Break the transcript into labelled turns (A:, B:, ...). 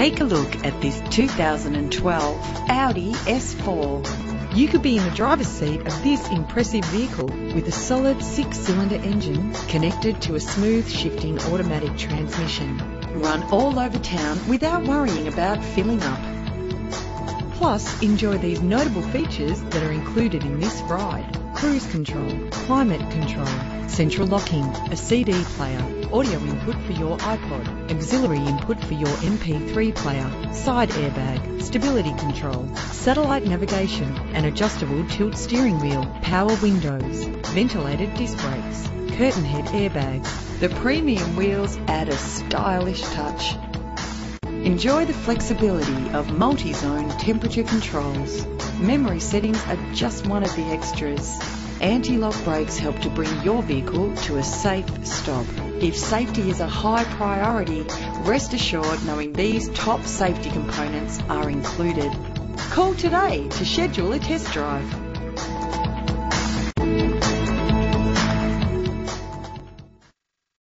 A: Take a look at this 2012 Audi S4. You could be in the driver's seat of this impressive vehicle with a solid 6-cylinder engine connected to a smooth shifting automatic transmission. Run all over town without worrying about filling up. Plus, enjoy these notable features that are included in this ride: cruise control, climate control, central locking, a CD player, audio input for your iPod, auxiliary input for your MP3 player, side airbag, stability control, satellite navigation, an adjustable tilt steering wheel, power windows, ventilated disc brakes, curtain head airbags. The premium wheels add a stylish touch. Enjoy the flexibility of multi-zone temperature controls. Memory settings are just one of the extras. Anti-lock brakes help to bring your vehicle to a safe stop. If safety is a high priority, rest assured knowing these top safety components are included. Call today to schedule a test drive.